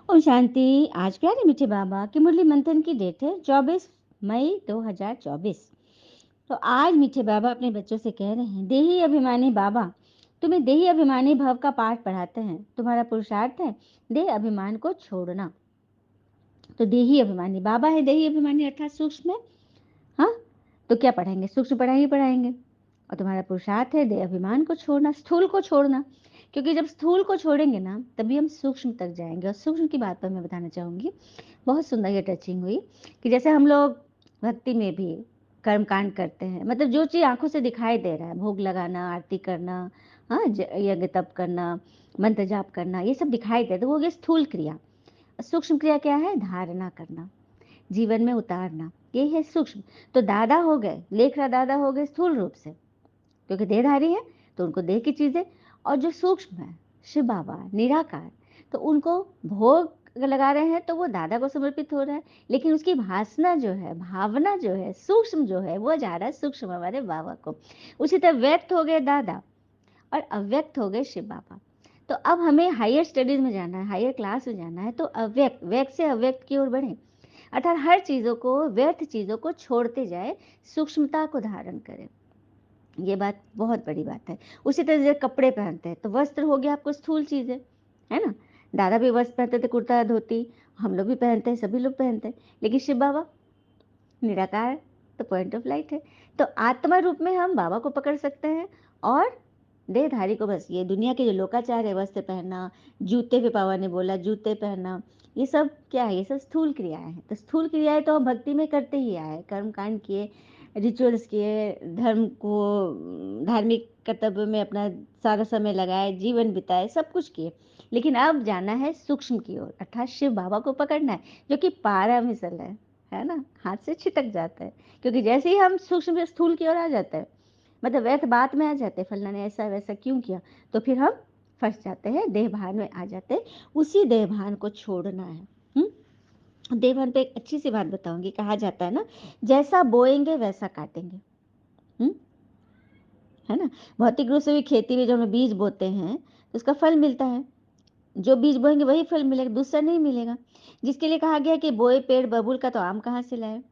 ओम शांति। आज प्यारे मीठे बाबा की मुरली मंथन की डेट है 24 मई 2024। तो आज मीठे बाबा अपने बच्चों से कह रहे हैं, देही अभिमानी बाबा तुम्हें देही अभिमानी भव का पाठ पढ़ाते हैं। तुम्हारा पुरुषार्थ है देह अभिमान को छोड़ना। तो देही अभिमानी बाबा है, देही अभिमानी अर्थात सूक्ष्म है। हाँ, तो क्या पढ़ाएंगे? सूक्ष्म पढ़ाई ही पढ़ाएंगे। और तुम्हारा पुरुषार्थ है देह अभिमान को छोड़ना, स्थूल को छोड़ना। क्योंकि जब स्थूल को छोड़ेंगे ना तभी हम सूक्ष्म तक जाएंगे। और सूक्ष्म की बात पर मैं बताना चाहूंगी, बहुत सुंदर ये टचिंग हुई कि जैसे हम लोग भक्ति में भी कर्म कांड करते हैं, मतलब जो चीज़ आंखों से दिखाई दे रहा है, भोग लगाना, आरती करना, हाँ, यज्ञ तप करना, मंत्र जाप करना, ये सब दिखाई दे तो वो ये स्थूल क्रिया। सूक्ष्म क्रिया क्या है? धारणा करना, जीवन में उतारना, ये है सूक्ष्म। तो दादा हो गए, लेख रहा दादा हो गए स्थूल रूप से, क्योंकि देहधारी है तो उनको देह की चीजें। और जो सूक्ष्म है, शिव बाबा निराकार, तो उनको भोग लगा रहे हैं तो वो दादा को समर्पित हो रहा है। लेकिन उसकी भासना जो है, भावना जो है, सूक्ष्म जो है, वो जा रहा है सूक्ष्म हमारे बाबा को। उसी तरह व्यक्त हो गए दादा और अव्यक्त हो गए शिव बाबा। तो अब हमें हायर स्टडीज में जाना है, हायर क्लास में जाना है, तो अव्यक्त, व्यक्त से अव्यक्त की ओर बढ़े। अर्थात हर चीजों को, व्यर्थ चीजों को छोड़ते जाए, सूक्ष्मता को धारण करें। ये बात बहुत बड़ी बात है। उसी तरह से कपड़े पहनते हैं तो वस्त्र हो गया आपको स्थूल चीज है ना। दादा भी वस्त्र पहनते थे, कुर्ता धोती, हम लोग भी पहनते हैं, सभी लोग पहनते हैं। लेकिन शिव बाबा निराकार, तो पॉइंट ऑफ लाइट है। तो आत्मा रूप में हम बाबा को पकड़ सकते हैं। और देहधारी को बस ये दुनिया के जो लोकाचार है, वस्त्र पहनना, जूते पे पावा ने बोला जूते पहनना, ये सब क्या है? ये सब स्थूल क्रियाएं हैं। तो स्थूल क्रियाएं तो हम भक्ति में करते ही आए, कर्म कांड किए, रिचुअल्स किए, धर्म को, धार्मिक कर्तव्य में अपना सारा समय लगाए, जीवन बिताए, सब कुछ किए। लेकिन अब जाना है सूक्ष्म की ओर, अर्थात शिव बाबा को पकड़ना है, जो कि पारा मिसल है ना, हाथ से छिटक जाता है। क्योंकि जैसे ही हम सूक्ष्म से स्थूल की ओर आ जाते हैं, मतलब व्यर्थ बात में आ जाते हैं, फलना ने ऐसा वैसा क्यों किया, तो फिर हम फंस जाते हैं, देह भान में आ जाते हैं। उसी देह भान को छोड़ना है। देह भान पे एक अच्छी सी बात बताऊंगी। कहा जाता है ना, जैसा बोएंगे वैसा काटेंगे। हम्म है ना। भौतिक रूप से भी खेती में जो हम बीज बोते हैं तो उसका फल मिलता है। जो बीज बोएंगे वही फल मिलेगा, दूसरा नहीं मिलेगा। जिसके लिए कहा गया कि बोए पेड़ बबूल का तो आम कहाँ से लाए।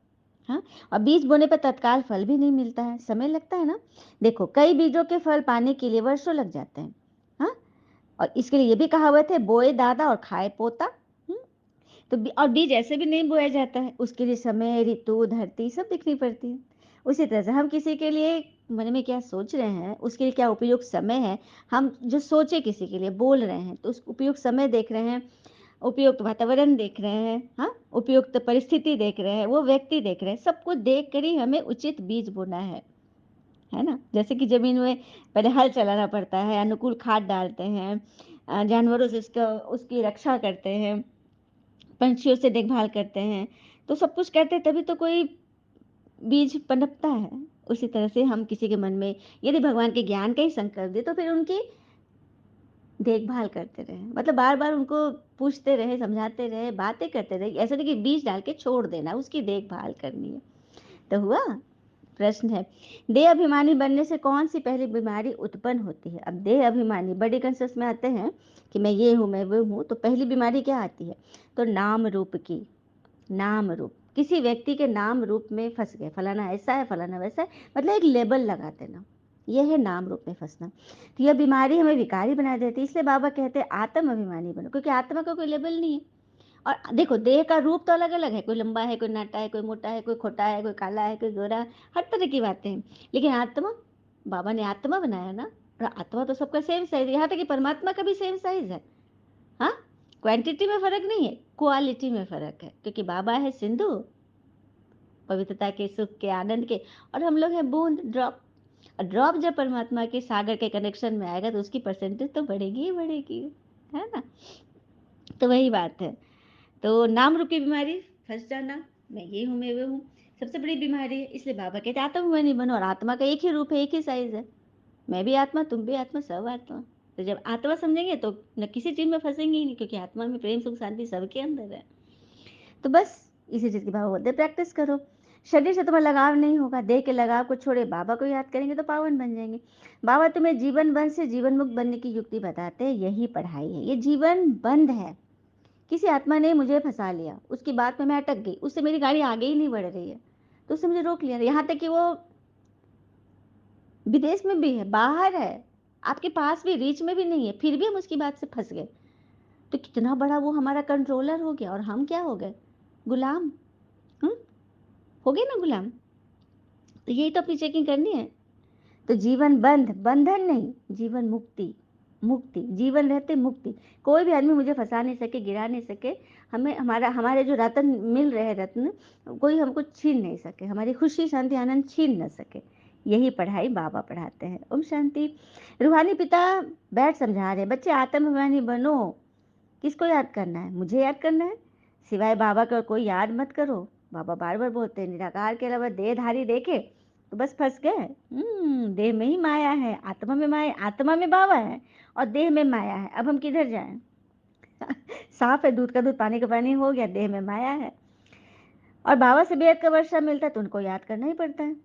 हाँ, और बीज बोने पर तत्काल फल भी नहीं मिलता है, समय लगता है ना। देखो, कई बीजों के फल पाने के लिए वर्षों लग जाते हैं। हाँ, और इसके लिए ये भी कहावत है, बोए दादा और खाए पोता। तो और बीज ऐसे भी नहीं बोया जाता है, उसके लिए समय, ऋतु, धरती सब देखनी पड़ती है। उसी तरह से हम किसी के लिए मन में क्या सोच रहे हैं, उसके लिए क्या उपयुक्त समय है, हम जो सोचे किसी के लिए बोल रहे हैं तो उस उपयुक्त समय देख रहे हैं, उपयुक्त वातावरण देख रहे हैं, हाँ, उपयुक्त परिस्थिति देख रहे हैं, वो व्यक्ति देख रहे हैं, सब कुछ देख कर ही हमें उचित बीज बोना है ना। जैसे कि जमीन में पहले हल चलाना पड़ता है, अनुकूल खाद डालते हैं, जानवरों से उसका उसकी रक्षा करते हैं, पंछियों से देखभाल करते हैं, तो सब कुछ करते हैं तभी तो कोई बीज पनपता है। उसी तरह से हम किसी के मन में यदि भगवान के ज्ञान का ही संकल्प दे तो फिर उनकी देखभाल करते रहे, मतलब बार बार उनको पूछते रहे, समझाते रहे, बातें करते रहे। ऐसा नहीं कि बीज डाल के छोड़ देना, उसकी देखभाल करनी है। तो हुआ। प्रश्न है, देह अभिमानी बनने से कौन सी पहली बीमारी उत्पन्न होती है? अब देह अभिमानी बड़ी कंसेप्ट में आते हैं कि मैं ये हूँ, मैं वो हूँ, तो पहली बीमारी क्या आती है? तो नाम रूप की। नाम रूप, किसी व्यक्ति के नाम रूप में फंस गए, फलाना ऐसा है, फलाना वैसा है, मतलब एक लेबल लगा देना, यह है नाम रूप में फंसना। तो यह बीमारी हमें विकारी बना देती है। इसलिए बाबा कहते हैं आत्म अभिमानी बनो, क्योंकि आत्मा का कोई लेबल नहीं है। और देखो, देह का रूप तो अलग अलग है, कोई लंबा है, कोई नाटा है, कोई मोटा है, कोई खोटा है, कोई काला है, कोई गोरा है, हर तरह की बातें हैं। लेकिन आत्मा, बाबा ने आत्मा बनाया ना, और आत्मा तो सबका सेम साइज, यहाँ तक कि परमात्मा का भी सेम साइज है। हाँ, क्वांटिटी में फर्क नहीं है, क्वालिटी में फर्क है। क्योंकि बाबा है सिंधु, पवित्रता के, सुख के, आनंद के, और हम लोग हैं बूंद, ड्रॉप। और ड्रॉप जब परमात्मा के सागर के कनेक्शन में आएगा तो उसकी परसेंटेज तो बढ़ेगी ही बढ़ेगी, है ना। तो वही बात है। तो नाम रूपी बीमारी, फंस जाना, मैं ये हूँ, मैं वो हूँ, सबसे बड़ी बीमारी है। इसलिए बाबा कहते आत्मभिमानी बनो। और आत्मा का एक ही रूप है, एक ही साइज है। मैं भी आत्मा, तुम भी आत्मा, सब आत्मा। तो जब आत्मा समझेंगे तो न किसी चीज में फंसेंगे ही नहीं, क्योंकि आत्मा में प्रेम, सुख, शांति सबके अंदर है। तो बस इसी चीज की भाव होते प्रैक्टिस करो। शरीर से तुम्हारा लगाव नहीं होगा, देह के लगाव को छोड़े बाबा को याद करेंगे तो पावन बन जाएंगे। बाबा तुम्हें जीवन बंद से जीवन मुक्त बनने की युक्ति बताते हैं, यही पढ़ाई है, ये जीवन बंद है। किसी आत्मा ने मुझे फँसा लिया, उसकी बात में मैं अटक गई, उससे मेरी गाड़ी आगे ही नहीं बढ़ रही है, तो उसने मुझे रोक लिया। यहाँ तक कि वो विदेश में भी है, बाहर है, आपके पास भी रीच में भी नहीं है, फिर भी हम उसकी बात से फँस गए। तो कितना बड़ा वो हमारा कंट्रोलर हो गया और हम क्या हो गए? गुलाम। हुँ? हो गए ना गुलाम। तो यही तो अपनी चेकिंग करनी है। तो जीवन बंध, बंधन नहीं, जीवन मुक्ति, मुक्ति, जीवन रहते मुक्ति। कोई भी आदमी मुझे फँसा नहीं सके, गिरा नहीं सके। हमें हमारा हमारे जो रत्न मिल रहे हैं रत्न, कोई हमको छीन नहीं सके, हमारी खुशी, शांति, आनंद छीन न सके। यही पढ़ाई बाबा पढ़ाते हैं। ओम शांति। रूहानी पिता बैठ समझा रहे हैं, बच्चे आत्माभिमानी बनो। किसको याद करना है? मुझे याद करना है। सिवाय बाबा का कोई याद मत करो। बाबा बार बार बोलते हैं, निराकार के अलावा देहधारी देखे तो बस फंस गए। देह में ही माया है, आत्मा में माया, आत्मा में बाबा है और देह में माया है। अब हम किधर जाएं? साफ है, दूध का दूध पानी का पानी हो गया, देह में माया है। और बाबा से बेहद का वर्षा मिलता है तो उनको याद करना ही पड़ता है।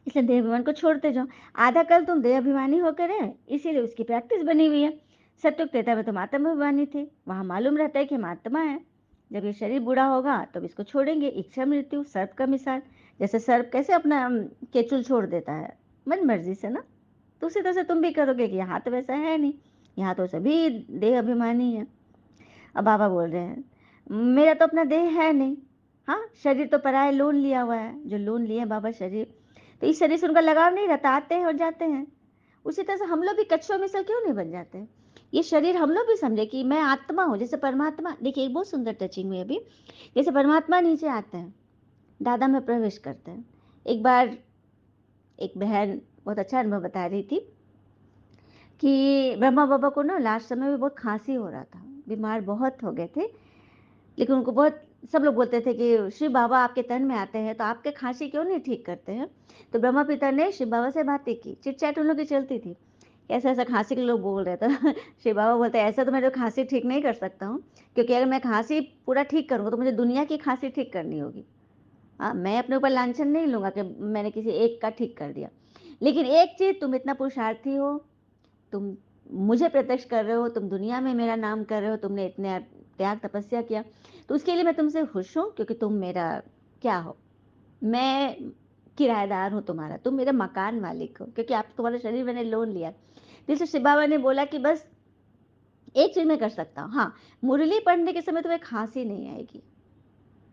इसलिए देह अभिमान को छोड़ते जाओ। आधा कल तुम देह अभिमानी होकर है, इसीलिए उसकी प्रैक्टिस बनी हुई है। सत्युग त्रेता में तुम आत्म अभिमानी थे, वहां मालूम रहता है कि हम आत्मा है। जब ये शरीर बूढ़ा होगा तब इसको छोड़ेंगे। इच्छा मृत्यु, सर्प का मिसाल। जैसे सर्प कैसे अपना केचुल छोड़ देता है मन मर्जी से ना, तो उसी तरह से तुम भी करोगे कि यहाँ तो वैसा है नहीं, यहाँ तो सभी देह अभिमानी है। अब बाबा बोल रहे हैं, मेरा तो अपना देह है नहीं। हाँ, शरीर तो पराया, लोन लिया हुआ है, जो लोन लिए बाबा शरीर, तो इस शरीर से उनका लगाव नहीं रहता, आते हैं और जाते हैं। उसी तरह से हम लोग भी कच्चों मिसल क्यों नहीं बन जाते? ये शरीर हम लोग भी समझे कि मैं आत्मा हूँ, जैसे परमात्मा। देखिए एक बहुत सुंदर टचिंग में अभी, जैसे परमात्मा नीचे आते हैं, दादा में प्रवेश करते हैं। एक बार एक बहन बहुत अच्छा अनुभव बता रही थी कि ब्रह्मा बाबा को ना लास्ट समय में बहुत खांसी हो रहा था, बीमार बहुत हो गए थे। लेकिन उनको बहुत, सब लोग बोलते थे कि शिव बाबा आपके तन में आते हैं तो आपके खांसी क्यों नहीं ठीक करते हैं? तो ब्रह्मा पिता ने शिव बाबा से बातें की, चिट चैट उन लोग की चलती थी, ऐसा ऐसा खांसी के लोग बोल रहे थे। शिव बाबा बोलते ऐसा तो मैं तो खांसी ठीक नहीं कर सकता हूँ, क्योंकि अगर मैं खांसी पूरा ठीक करूँगा तो मुझे दुनिया की खांसी ठीक करनी होगी। हाँ, मैं अपने ऊपर लांछन नहीं लूँगा कि मैंने किसी एक का ठीक कर दिया। लेकिन एक चीज़, तुम इतना पुरुषार्थी हो, तुम मुझे प्रत्यक्ष कर रहे हो, तुम दुनिया में मेरा नाम कर रहे हो, तुमने इतने त्याग तपस्या किया, तो उसके लिए मैं तुमसे खुश हूँ, क्योंकि तुम मेरा क्या हो? मैं किराएदार हूँ तुम्हारा, तुम मेरा मकान मालिक हो, क्योंकि आप, तुम्हारा शरीर मैंने लोन लिया। तो इसलिए शिव बाबा ने बोला कि बस एक चीज़ मैं कर सकता हूँ, हाँ, मुरली पढ़ने के समय तुम्हें खांसी नहीं आएगी,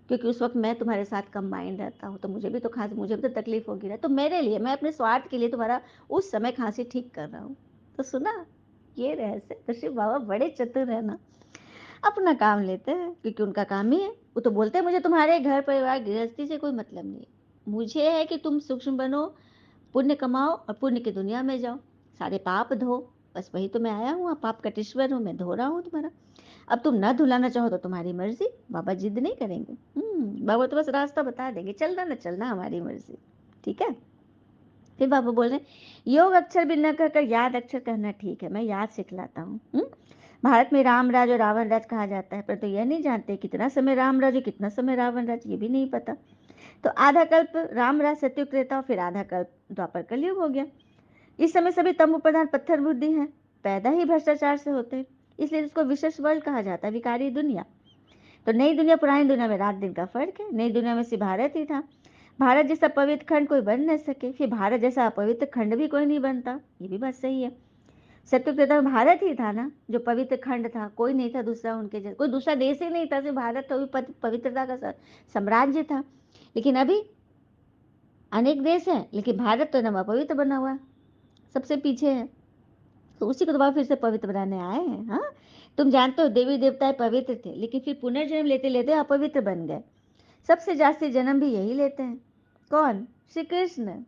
क्योंकि उस वक्त मैं तुम्हारे साथ कंबाइंड रहता हूँ, तो मुझे भी तो खांसी, मुझे भी तो तकलीफ होगी ना, तो मेरे लिए, मैं अपने स्वार्थ के लिए तुम्हारा उस समय खांसी ठीक कर रहा हूँ। तो सुना ये रहस्य, तो शिव बाबा बड़े चतुर है ना, अपना काम लेते हैं, क्योंकि उनका काम ही है। वो तो बोलते हैं मुझे तुम्हारे घर परिवार गृहस्थी से कोई मतलब नहीं है, मुझे है कि तुम सूक्ष्म बनो, पुण्य कमाओ और पुण्य की दुनिया में जाओ, सारे पाप धो। बस वही तो मैं आया हूँ, पाप कटेश्वर हूँ, मैं धो रहा हूँ तुम्हारा। अब तुम ना धुलाना चाहो तो तुम्हारी मर्जी, बाबा जिद नहीं करेंगे। बाबा तो बस रास्ता बता देंगे, चलना ना चलना हमारी मर्जी, ठीक है। फिर बाबा बोल रहे योग अक्षर भी न कहकर याद अक्षर कहना ठीक है, मैं याद सिखलाता हूँ। भारत में राम राज और रावण राज कहा जाता है, पर तो यह नहीं जानते कितना समय राम राज और कितना समय रावण राज, ये भी नहीं पता। तो आधा कल्प राम राज सत्युग त्रेता, फिर आधा कल्प द्वापर कलयुग हो गया। इस समय सभी तमो प्रधान पत्थर बुद्धि हैं, पैदा ही भ्रष्टाचार से होते हैं, इसलिए इसको विशेष वर्ल्ड कहा जाता है, विकारी दुनिया। तो नई दुनिया पुरानी दुनिया में रात दिन का फर्क है। नई दुनिया में सिर्फ भारत ही था, भारत जैसा पवित्र खंड कोई बन न सके, फिर भारत जैसा अपवित्र खंड भी कोई नहीं बनता, ये भी बात सही है। सत्युग में भारत ही था ना जो पवित्र खंड था, कोई नहीं था दूसरा उनके जैसा, कोई दूसरा देश ही नहीं था, सिर्फ भारत तो भी पवित्रता का साम्राज्य था। लेकिन अभी अनेक देश हैं, लेकिन भारत तो एकदम अपवित्र बना हुआ, सबसे पीछे है। तो उसी को दोबारा फिर से पवित्र बनाने आए हैं। हाँ, तुम जानते हो देवी देवताएं पवित्र थे, लेकिन फिर पुनर्जन्म लेते लेते अपवित्र बन गए। सबसे जास्ती जन्म भी यही लेते हैं। कौन? श्री कृष्ण।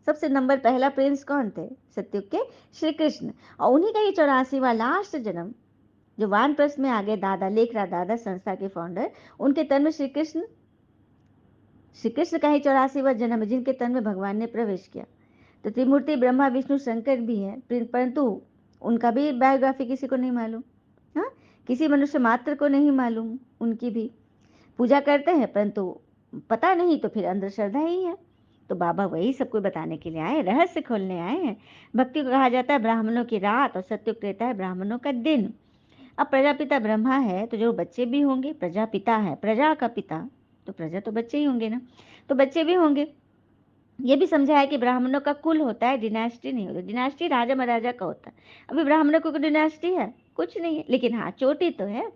सबसे नंबर पहला प्रिंस कौन थे? सत्युग के श्री कृष्ण। और उन्हीं का ये 84वां लास्ट जन्म, जो वानप्रस्थ में आ गए, दादा लेखराज दादा संस्था के फाउंडर, उनके तन में श्री कृष्ण का ही 84वां जन्म है, जिनके तन में भगवान ने प्रवेश किया। तो त्रिमूर्ति ब्रह्मा विष्णु शंकर भी है, परंतु उनका भी बायोग्राफी किसी को नहीं मालूम। हाँ, किसी मनुष्य मात्र को नहीं मालूम, उनकी भी पूजा करते हैं, परंतु पता नहीं, तो फिर अंधश्रद्धा ही है। तो बाबा वही सबको बताने के लिए आए, रहस्य खोलने आए हैं। भक्ति को कहा जाता है ब्राह्मणों की रात और सत्युग रहता है ब्राह्मणों का दिन। अब प्रजापिता ब्रह्मा है तो जो बच्चे भी होंगे, प्रजापिता है, प्रजा का पिता, तो प्रजा तो बच्चे ही होंगे ना, तो बच्चे भी होंगे। ये भी समझा है कि ब्राह्मणों का कुल होता है, डिनास्टी नहीं होती। डिनास्टी राजा महाराजा का होता है। अभी ब्राह्मणों को डिनास्टी है? कुछ नहीं है, लेकिन हाँ चोटी तो है।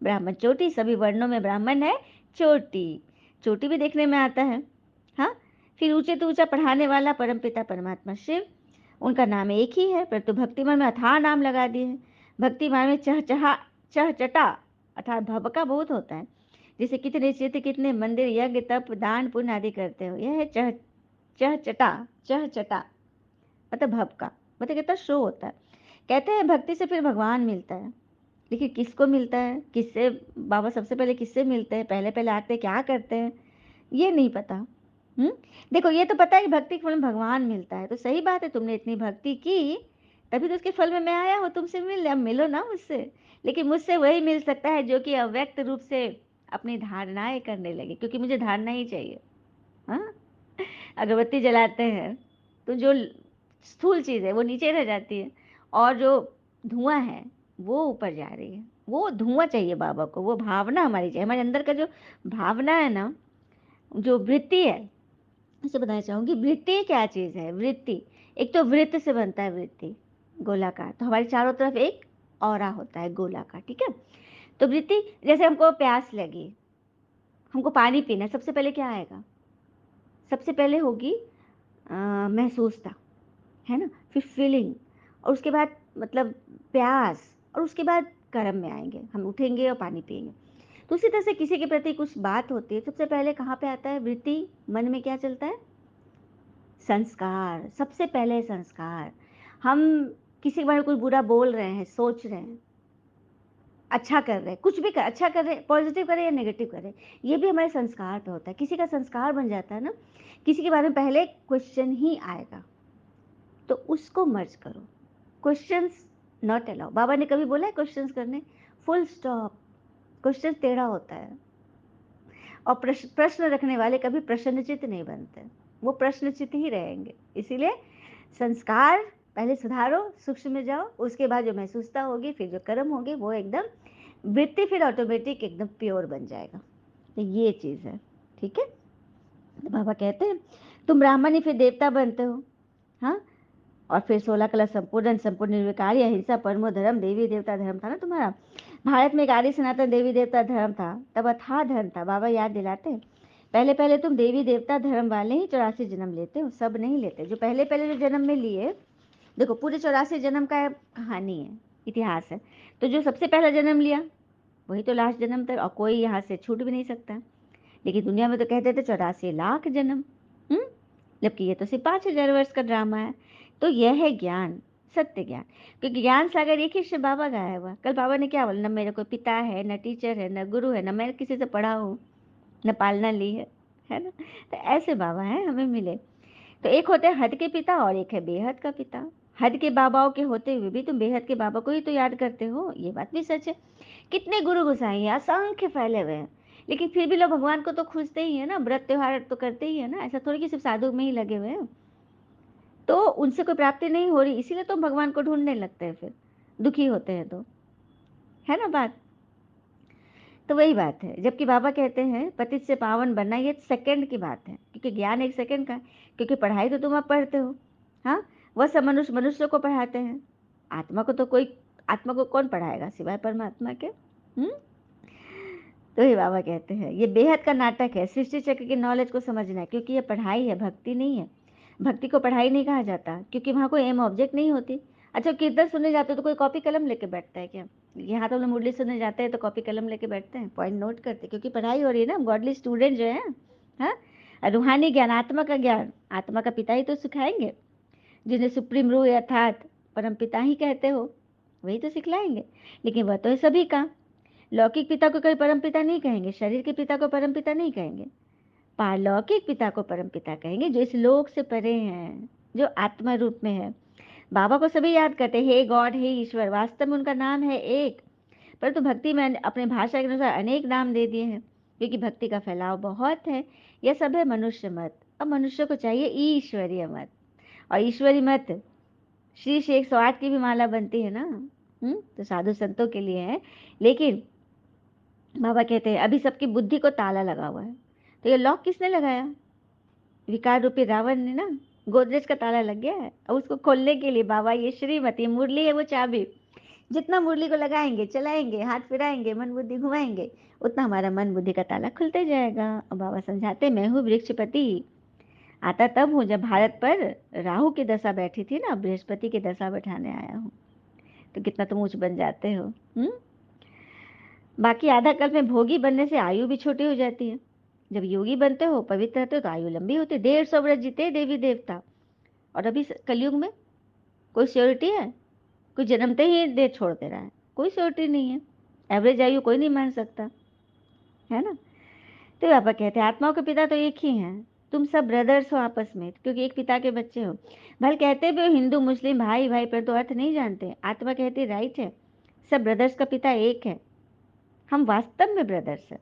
ब्राह्मण चोटी, सभी वर्णों में ब्राह्मण है चोटी। चोटी भी देखने में आता है। हाँ, फिर ऊंचे तो ऊंचा पढ़ाने वाला परमपिता परमात्मा शिव, उनका नाम एक ही है, परंतु भक्तिमान में अथाह नाम लगा दिए हैं। भक्तिमान में चहचहा, चहचटा अर्थात भवका बहुत होता है। जैसे कितने चित्र, कितने मंदिर, यज्ञ, तप, दान, पुण्य आदि करते हो, यह है चहचटा। चहचटा मतलब भवका, मतलब कितना शो होता है। कहते हैं भक्ति से फिर भगवान मिलता है, लेकिन किसको मिलता है, किससे बाबा सबसे पहले किससे मिलते हैं, पहले पहले आते क्या करते हैं, ये नहीं पता। देखो ये तो पता है कि भक्ति के फल में भगवान मिलता है, तो सही बात है, तुमने इतनी भक्ति की तभी तो उसके फल में मैं आया हूँ तुमसे मिलने, अब मिलो ना मुझसे। लेकिन मुझसे वही मिल सकता है जो कि अव्यक्त रूप से अपनी धारणाएं करने लगे, क्योंकि मुझे धारणा ही चाहिए। हाँ, अगरबत्ती जलाते हैं तो जो स्थूल चीज़ है वो नीचे रह जाती है, और जो धुआं है वो ऊपर जा रही है। वो धुआं चाहिए बाबा को, वो भावना हमारी चाहिए, हमारे अंदर का जो भावना है ना, जो वृत्ति है। इसे बताना चाहूंगी, वृत्ति क्या चीज़ है। वृत्ति एक तो वृत्त से बनता है, वृत्ति गोलाकार, तो हमारे चारों तरफ एक औरा होता है गोलाकार, ठीक है। तो वृत्ति, जैसे हमको प्यास लगी, हमको पानी पीना है, सबसे पहले क्या आएगा, सबसे पहले होगी महसूसता, है ना, फिर फीलिंग, और उसके बाद मतलब प्यास, और उसके बाद कर्म में आएंगे, हम उठेंगे और पानी पिएंगे। तो उसी तरह से किसी के प्रति कुछ बात होती है, सबसे पहले कहाँ पे आता है वृत्ति, मन में क्या चलता है, संस्कार, सबसे पहले संस्कार। हम किसी के बारे में कुछ बुरा बोल रहे हैं, सोच रहे हैं, अच्छा कर रहे हैं, कुछ भी कर, अच्छा कर रहे हैं, पॉजिटिव करें या नेगेटिव करें, ये भी हमारे संस्कार पे होता है। किसी का संस्कार बन जाता है ना, किसी के बारे में पहले क्वेश्चन ही आएगा, तो उसको मर्ज करो। क्वेश्चंस नॉट अलाउ, बाबा ने कभी बोला है क्वेश्चंस करने, फुल स्टॉप। क्वेश्चन टेढ़ा होता है, और प्रश्न रखने वाले कभी प्रश्नचित नहीं बनते, वो प्रश्नचित ही रहेंगे। इसीलिए संस्कार पहले सुधारो, सूक्ष्म में जाओ, उसके बाद जो महसूसता होगी, फिर जो कर्म होगी, वो एकदम वृत्ति फिर ऑटोमेटिक एकदम प्योर बन जाएगा। तो ये चीज़ है, ठीक है। तो बाबा कहते हैं तुम ब्राह्मण ही फिर देवता बनते हो। हाँ, और फिर 16 कला संपूर्ण, संपूर्ण निर्विकारी, अहिंसा, परमो धर्म, देवी देवता धर्म था ना तुम्हारा। भारत में एक आर्य सनातन देवी देवता धर्म था, तब अथाह धर्म था। बाबा याद दिलाते हैं, पहले पहले तुम देवी देवता धर्म वाले ही 84 जन्म लेते हो, सब नहीं लेते। जो पहले पहले जो जन्म में लिए, देखो पूरे 84 जन्म का कहानी है, इतिहास है, तो जो सबसे पहला जन्म लिया वही तो लास्ट जन्म तक, और कोई यहाँ से छूट भी नहीं सकता। लेकिन दुनिया में तो कहते थे 84 लाख जन्म, जबकि ये तो सिर्फ 5,000 वर्ष का ड्रामा है। तो यह है ज्ञान, सत्य ज्ञान। क्योंकि ज्ञान सागर एक ही से बाबा गाया हुआ। कल बाबा ने क्या बोला, न मेरे कोई पिता है, न टीचर है, न गुरु है, न मैं किसी से पढ़ा हूँ, न पालना ली है ना। तो ऐसे बाबा हैं हमें मिले। तो एक होते हैं हद के पिता, और एक है बेहद का पिता। हद के बाबाओं के होते हुए भी तुम बेहद के बाबा को ही तो याद करते हो, ये बात भी सच है। कितने गुरु गोसाई हैं, असंख्य फैले हुए हैं, लेकिन फिर भी लोग भगवान को तो खोजते ही है ना, व्रत त्योहार तो करते ही है ना, ऐसा थोड़ी कि सिर्फ साधु में ही लगे हुए हैं। तो उनसे कोई प्राप्ति नहीं हो रही, इसीलिए तो भगवान को ढूंढने लगते हैं, फिर दुखी होते हैं तो, है ना बात। तो वही बात है, जबकि बाबा कहते हैं पतित से पावन बनना ये सेकंड की बात है, क्योंकि ज्ञान एक सेकंड का है। क्योंकि पढ़ाई तो तुम अब पढ़ते हो, हाँ, वह सब मनुष्य मनुष्य को पढ़ाते हैं, आत्मा को तो कोई, आत्मा को कौन पढ़ाएगा सिवाय परमात्मा के। तो ये बाबा कहते हैं ये बेहद का नाटक है, सृष्टि चक्र की नॉलेज को समझना है, क्योंकि ये पढ़ाई है, भक्ति नहीं है। भक्ति को पढ़ाई नहीं कहा जाता, क्योंकि वहाँ कोई एम ऑब्जेक्ट नहीं होती। अच्छा, कीर्तन सुनने जाते हो तो कोई कॉपी कलम लेके बैठता है क्या? यहाँ तो हम लोग मुरली सुनने जाते हैं तो कॉपी कलम लेके बैठते हैं, पॉइंट नोट करते हैं, क्योंकि पढ़ाई हो रही है ना, गॉडली स्टूडेंट जो है। हाँ, रूहानी ज्ञान, आत्मा का ज्ञान, आत्मा का पिता ही तो सिखाएंगे, जिन्हें सुप्रीम रूह अर्थात परम पिता ही कहते हो, वही तो सिखलाएंगे। लेकिन वह तो है सभी का। लौकिक पिता को कोई परम पिता नहीं कहेंगे, शरीर के पिता को परम पिता नहीं कहेंगे, पारलौकिक पिता को परम पिता कहेंगे, जो इस लोक से परे हैं, जो आत्मा रूप में है। बाबा को सभी याद करते हैं, हे गॉड, हे ईश्वर, वास्तव में उनका नाम है एक, परंतु भक्ति में अपने भाषा के अनुसार अनेक नाम दे दिए हैं, क्योंकि भक्ति का फैलाव बहुत है। यह सब है मनुष्य मत। अब मनुष्य को चाहिए ईश्वरीय मत, और ईश्वरी मत श्री से 108 की भी माला बनती है ना, तो साधु संतों के लिए है। लेकिन बाबा कहते हैं अभी सबकी बुद्धि को ताला लगा हुआ है, तो ये लॉक किसने लगाया? विकार रूपी रावण ने ना। गोदरेज का ताला लग गया है, अब उसको खोलने के लिए बाबा ये श्रीमती मुरली है वो चाबी, जितना मुरली को लगाएंगे, चलाएंगे, हाथ फिराएंगे, मन बुद्धि घुमाएंगे, उतना हमारा मन बुद्धि का ताला खुलते जाएगा। और बाबा समझाते मैं हूँ वृक्षपति, आता तब हूँ जब भारत पर राहु की दशा बैठी थी ना, बृहस्पति की दशा बैठाने आया हूँ। तो कितना तुम ऊंच बन जाते हो। बाकी आधा कल्प में भोगी बनने से आयु भी छोटी हो जाती है, जब योगी बनते हो, पवित्र रहते हो, तो आयु लंबी होती है। 150 वर्ष जीते देवी देवता। और अभी कलयुग में कोई श्योरिटी है? कोई जन्मते ही देह छोड़ दे रहा है, कोई श्योरिटी नहीं है। एवरेज आयु कोई नहीं मान सकता, है ना। तो पापा कहते हैं आत्माओं के पिता तो एक ही हैं, तुम सब ब्रदर्स हो आपस में, क्योंकि एक पिता के बच्चे हो। भले कहते भी हो हिंदू मुस्लिम भाई भाई, पर तो अर्थ नहीं जानते। आत्मा कहती राइट है, सब ब्रदर्स का पिता एक है, हम वास्तव में ब्रदर्स हैं।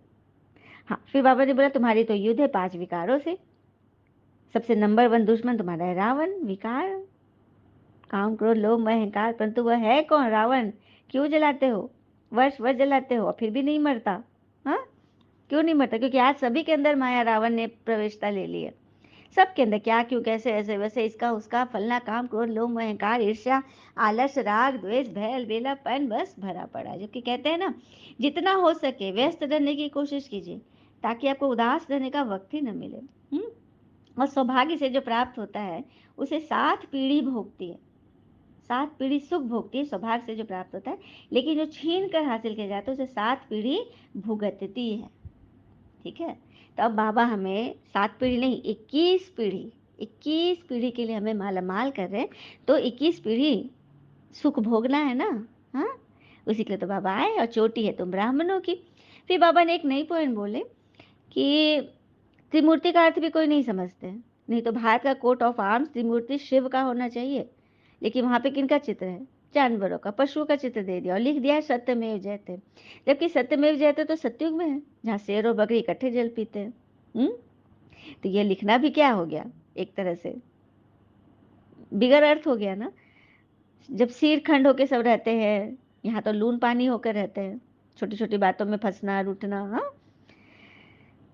हाँ, फिर बाबा ने बोला तुम्हारी तो युद्ध है 5 विकारों से, सबसे नंबर 1 दुश्मन तुम्हारा है रावण, विकार, काम क्रोध लोभ मोह अहंकार। परंतु वह है कौन? रावण। क्यों जलाते हो? वर्ष वर्ष जलाते हो और फिर भी नहीं मरता। हाँ, क्यों नहीं मरता? क्योंकि आज सभी के अंदर माया रावण ने प्रवेशता ले ली है। सबके अंदर क्या क्यों कैसे ऐसे वैसे, इसका उसका, फलना, काम क्रोध लोभ मोह अहंकार ईर्ष्या आलस राग द्वेष भय बेलापन बस भरा पड़ा है। जबकि कहते हैं ना, जितना हो सके व्यस्त रहने की कोशिश कीजिए, ताकि आपको उदास रहने का वक्त ही न मिले। और सौभाग्य से जो प्राप्त होता है उसे 7 पीढ़ी भोगती है, 7 पीढ़ी सुख भोगती है सौभाग्य से जो प्राप्त होता है। लेकिन जो छीन कर हासिल किया जाता है उसे 7 पीढ़ी भुगतती है। ठीक है, तो अब बाबा हमें 7 पीढ़ी नहीं, 21 पीढ़ी के लिए हमें माला माल कर रहे हैं। तो 21 पीढ़ी सुख भोगना है ना। हाँ, उसी के लिए तो बाबा आए, और चोटी है तुम ब्राह्मणों की। फिर बाबा ने एक नई पॉइंट बोले कि त्रिमूर्ति का अर्थ भी कोई नहीं समझते, नहीं तो भारत का कोट ऑफ आर्म्स त्रिमूर्ति शिव का होना चाहिए। लेकिन वहां पे किनका चित्र है? जानवरों का, पशुओं का चित्र दे दिया और लिख दिया है सत्यमेव जयते। जबकि सत्यमेव जयते तो सतयुग में है, जहाँ शेर और बकरी इकट्ठे जल पीते हैं। तो ये लिखना भी क्या हो गया, एक तरह से बिगर अर्थ हो गया ना। जब सिर खंड होके सब रहते हैं, यहाँ तो लून पानी होकर रहते हैं, छोटी छोटी बातों में फंसना रूठना। हाँ,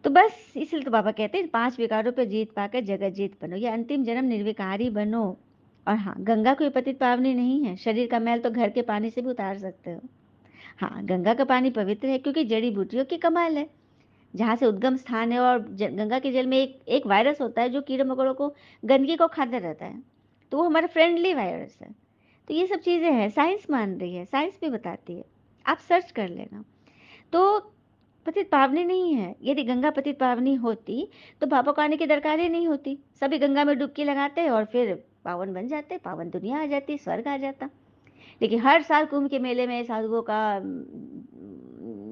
तो बस इसलिए तो बाबा कहते हैं 5 विकारों पे जीत पाकर जगत जीत बनो, ये अंतिम जन्म निर्विकारी बनो। और हाँ, गंगा कोई पतित पावनी नहीं है, शरीर का मैल तो घर के पानी से भी उतार सकते हो। हाँ, गंगा का पानी पवित्र है क्योंकि जड़ी बूटियों की कमाल है, जहाँ से उद्गम स्थान है। और गंगा के जल में एक वायरस होता है जो कीड़े मकोड़ों को, गंदगी को खाते रहता है, तो वो हमारा फ्रेंडली वायरस है। तो ये सब चीज़ें हैं, साइंस मान रही है, साइंस भी बताती है, आप सर्च कर लेना। तो पतित पावनी नहीं है। यदि गंगा पतित पावनी होती तो बाबा को आने की दरकार ही नहीं होती। सभी गंगा में डुबकी लगाते और फिर पावन बन जाते, पावन दुनिया आ जाती, स्वर्ग आ जाता। लेकिन हर साल कुंभ के मेले में साधुओं का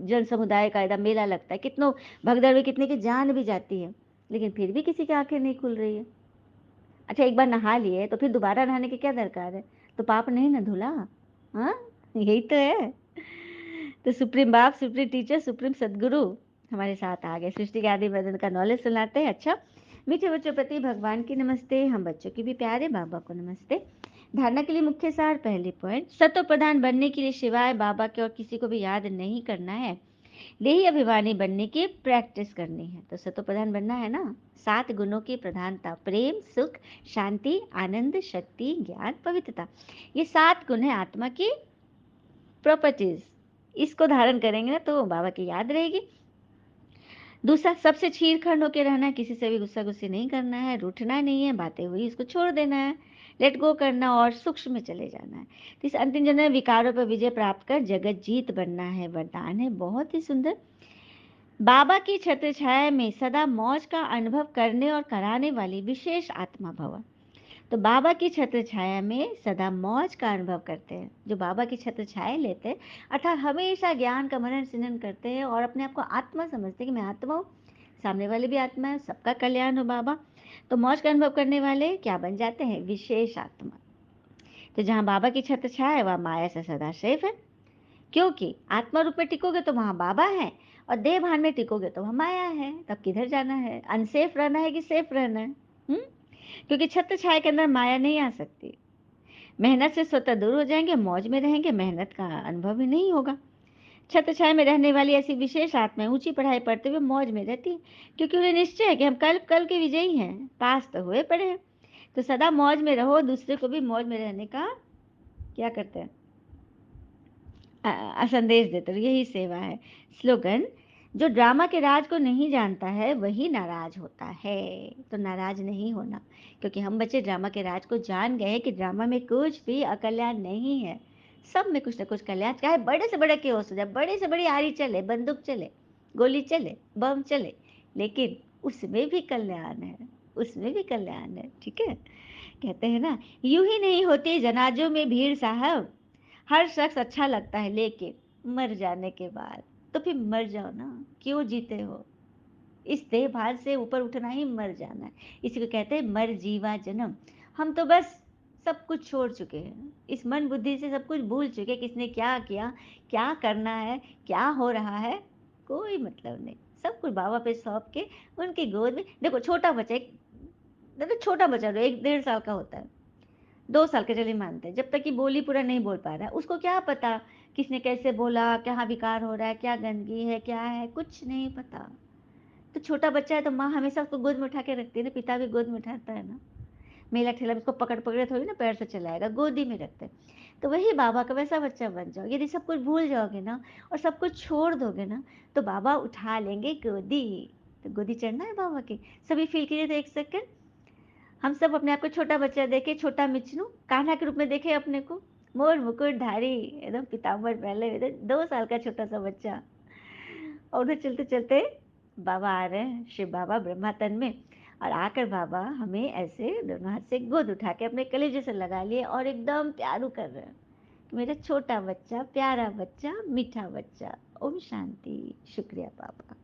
जन समुदाय का एकदम मेला लगता है, कितनों भगदड़ में कितने की जान भी जाती है, लेकिन फिर भी किसी की आंखें नहीं खुल रही है। अच्छा, एक बार नहा लिए तो फिर दोबारा नहाने की क्या दरकार है? तो पाप नहीं ना धुला। हाँ, यही तो है। तो सुप्रीम बाप, सुप्रीम टीचर, सुप्रीम सदगुरु हमारे साथ आ गए, सृष्टि के आदि वदन का नॉलेज सुनाते हैं। अच्छा, मीठे बच्चों प्रति भगवान की नमस्ते, हम बच्चों की भी प्यारे बाबा को नमस्ते। धारणा के लिए मुख्य सार, पहले पॉइंट, सत्व प्रधान बनने के लिए शिवाय बाबा के और किसी को भी याद नहीं करना है, देही अभिमानी बनने की प्रैक्टिस करनी है। तो सत्व प्रधान बनना है ना, 7 गुणों की प्रधानता, प्रेम, सुख, शांति, आनंद, शक्ति, ज्ञान, पवित्रता, ये 7 गुण है आत्मा की प्रॉपर्टीज। इसको धारण करेंगे ना तो बाबा की याद रहेगी। दूसरा, सबसे छीरखंड होकर रहना है, किसी से भी गुस्सा गुस्सी नहीं करना है, रूठना नहीं है, बातें हुई इसको छोड़ देना है, लेट गो करना और सूक्ष्म में चले जाना है। तो इस अंतिम जन्म में विकारों पर विजय प्राप्त कर जगत जीत बनना है, वरदान है बहुत ही सुंदर। बाबा की छत्र छाया में सदा मौज का अनुभव करने और कराने वाली विशेष आत्मा भव। तो बाबा की छत्र छाया में सदा मौज का अनुभव करते हैं, जो बाबा की छत्र छाया लेते हैं, अर्थात हमेशा ज्ञान का मनन चिंतन करते हैं और अपने आप को आत्मा समझते हैं कि मैं आत्मा हूँ, सामने वाले भी आत्मा है, सबका कल्याण हो बाबा। तो मौज का अनुभव करने वाले क्या बन जाते हैं? विशेष आत्मा। तो जहाँ बाबा की छत्र छाया है वहाँ माया से सदा सेफ है, क्योंकि आत्मा रूप में टिकोगे तो वहाँ बाबा है, और देह भान में टिकोगे तो वहाँ माया है। तब किधर जाना है? अनसेफ रहना है कि सेफ रहना है? क्योंकि छत्र छाया के अंदर माया नहीं आ सकती। मेहनत से स्वतः दूर हो जाएँगे, मौज में रहेंगे, मेहनत का अनुभव ही नहीं होगा। छत्र-छाया में रहने वाली ऐसी विशेष आत्माएँ ऊँची पढ़ाई पढ़ते हुए मौज में रहती हैं, क्योंकि उन्हें निश्चय है कि हम कल कल के विजयी हैं, पास तो हुए पड़े हैं। तो सदा मौज में रहो, दूसरे को भी मौज में रहने का क्या करते हैं संदेश देते रहो, यही सेवा है। स्लोगन, जो ड्रामा के राज को नहीं जानता है वही नाराज होता है। तो नाराज नहीं होना, क्योंकि हम बच्चे ड्रामा के राज को जान गए हैं कि ड्रामा में कुछ भी अकल्याण नहीं है। सब में कुछ ना कुछ कल्याण, चाहे बड़े से बड़ा केओस हो जाए, बड़े से बड़ी आरी चले, बंदूक चले, गोली चले, बम चले, लेकिन उसमें भी कल्याण है, उसमें भी कल्याण है। ठीक है, कहते हैं ना, यूं ही नहीं होती जनाजों में भीड़ साहब, हर शख्स अच्छा लगता है लेकिन मर जाने के बाद। तो फिर मर जाओ ना, क्यों जीते हो? इस देह भार से ऊपर उठना ही मर जाना है। इसी को कहते हैं मर जीवा जन्म। हम तो बस सब कुछ छोड़ चुके हैं, इस मन बुद्धि से सब कुछ भूल चुके हैं, किसने क्या किया, क्या करना है, क्या हो रहा है, कोई मतलब नहीं। सब कुछ बाबा पे सौंप के उनकी गोद में देखो। छोटा बच्चा एक, देखो छोटा बच्चा जो 1 डेढ़ साल का होता है, 2 साल के चलिए मानते हैं, जब तक कि बोली पूरा नहीं बोल पा रहा है, उसको क्या पता किसने कैसे बोला, कहाँ विकार हो रहा है, क्या गंदगी है, क्या है, कुछ नहीं पता। तो छोटा बच्चा है तो माँ हमेशा उसको गोद में उठा के रखती है ना, पिता भी गोद में उठाता है ना। मेला ठेला में उसको पकड़ पकड़े थोड़ी ना पैर से चलाएगा, गोदी में रखते हैं। तो वही बाबा का वैसा बच्चा बन जाओ। यदि सब कुछ भूल जाओगे ना और सब कुछ छोड़ दोगे ना, तो बाबा उठा लेंगे गोदी। तो गोदी चढ़ना है बाबा की। सभी फील कीजिए तो 1 सेकंड। हम सब अपने आप को छोटा बच्चा देखे, छोटा मिचनू कान्हा के रूप में देखे अपने को, मोर मुकुट धारी, एकदम पीताम्बर पहले एकदम 2 साल का छोटा सा बच्चा। और उधर चलते चलते बाबा आ रहे हैं, शिव बाबा ब्रह्मा तन में। और आकर बाबा हमें ऐसे दोनों हाथ से गोद उठा के अपने कलेजे से लगा लिए और एकदम प्यारू कर रहे हैं कि मेरा छोटा बच्चा, प्यारा बच्चा, मीठा बच्चा। ओम शांति। शुक्रिया बाबा।